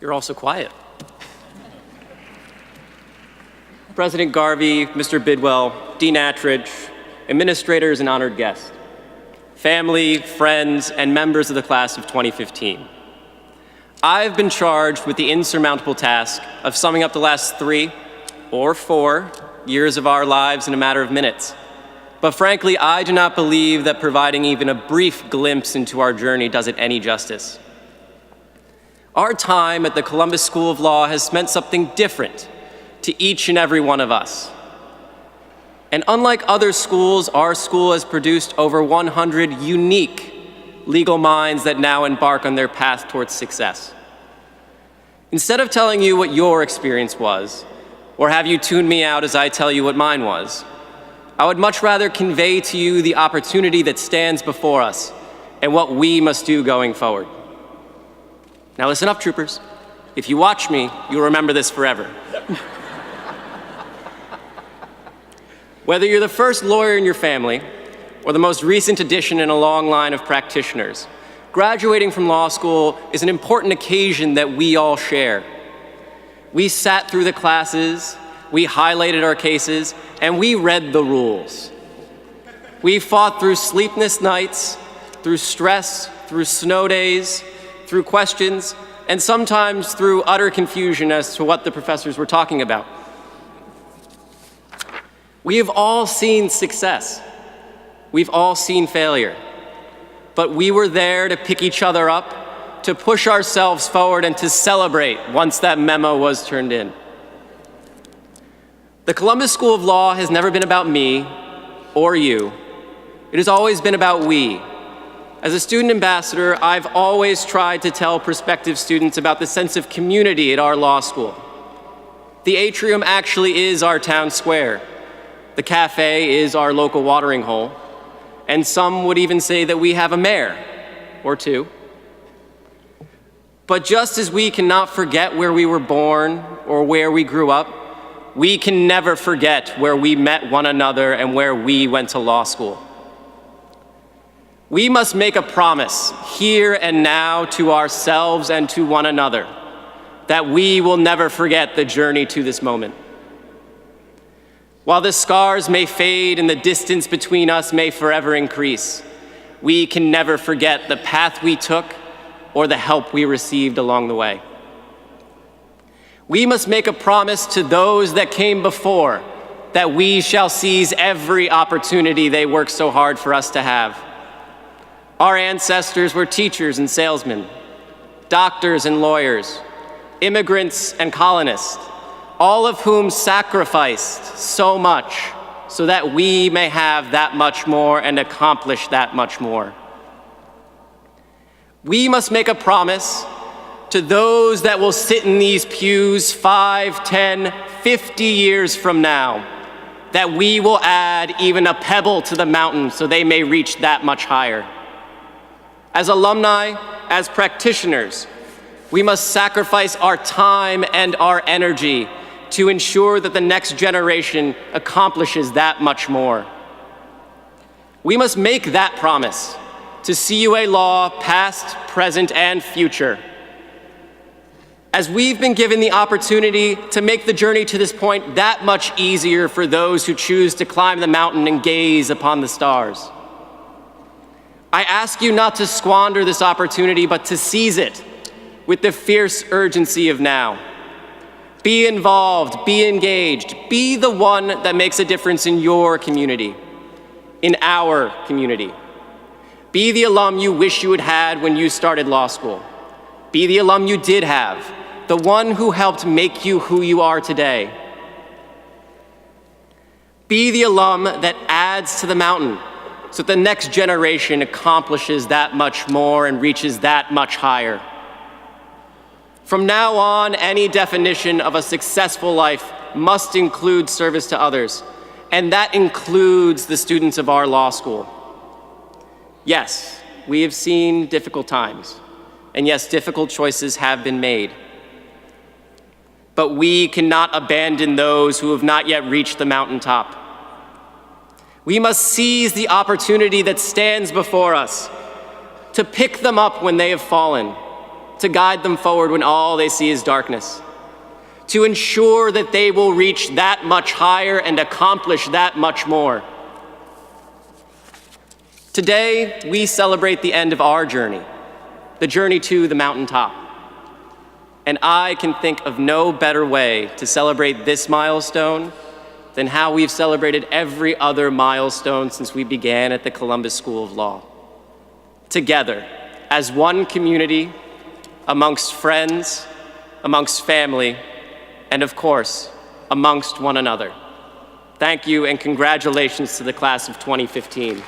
You're also quiet. President Garvey, Mr. Bidwell, Dean Attridge, administrators and honored guests, family, friends, and members of the class of 2015. I've been charged with the insurmountable task of summing up the last 3 or 4 years of our lives in a matter of minutes. But frankly, I do not believe that providing even a brief glimpse into our journey does it any justice. Our time at the Columbus School of Law has meant something different to each and every one of us. And unlike other schools, our school has produced over 100 unique legal minds that now embark on their path towards success. Instead of telling you what your experience was, or have you tune me out as I tell you what mine was, I would much rather convey to you the opportunity that stands before us and what we must do going forward. Now listen up, troopers. If you watch me, you'll remember this forever. Whether you're the first lawyer in your family or the most recent addition in a long line of practitioners, graduating from law school is an important occasion that we all share. We sat through the classes, we highlighted our cases, and we read the rules. We fought through sleepless nights, through stress, through snow days, through questions, and sometimes through utter confusion as to what the professors were talking about. We have all seen success. We've all seen failure. But we were there to pick each other up, to push ourselves forward, and to celebrate once that memo was turned in. The Columbus School of Law has never been about me or you. It has always been about we. As a student ambassador, I've always tried to tell prospective students about the sense of community at our law school. The atrium actually is our town square. The cafe is our local watering hole. And some would even say that we have a mayor or 2. But just as we cannot forget where we were born or where we grew up, we can never forget where we met one another and where we went to law school. We must make a promise here and now to ourselves and to one another that we will never forget the journey to this moment. While the scars may fade and the distance between us may forever increase, we can never forget the path we took or the help we received along the way. We must make a promise to those that came before that we shall seize every opportunity they worked so hard for us to have. Our ancestors were teachers and salesmen, doctors and lawyers, immigrants and colonists, all of whom sacrificed so much so that we may have that much more and accomplish that much more. We must make a promise to those that will sit in these pews 5, 10, 50 years from now, that we will add even a pebble to the mountain so they may reach that much higher. As alumni, as practitioners, we must sacrifice our time and our energy to ensure that the next generation accomplishes that much more. We must make that promise to CUA Law, past, present, and future. As we've been given the opportunity to make the journey to this point that much easier for those who choose to climb the mountain and gaze upon the stars. I ask you not to squander this opportunity, but to seize it with the fierce urgency of now. Be involved, be engaged, be the one that makes a difference in your community, in our community. Be the alum you wish you had had when you started law school. Be the alum you did have, the one who helped make you who you are today. Be the alum that adds to the mountain so that the next generation accomplishes that much more and reaches that much higher. From now on, any definition of a successful life must include service to others, and that includes the students of our law school. Yes, we have seen difficult times, and yes, difficult choices have been made. But we cannot abandon those who have not yet reached the mountaintop. We must seize the opportunity that stands before us to pick them up when they have fallen, to guide them forward when all they see is darkness, to ensure that they will reach that much higher and accomplish that much more. Today, we celebrate the end of our journey, the journey to the mountaintop. And I can think of no better way to celebrate this milestone than how we've celebrated every other milestone since we began at the Columbus School of Law. Together, as one community, amongst friends, amongst family, and of course, amongst one another. Thank you and congratulations to the class of 2015.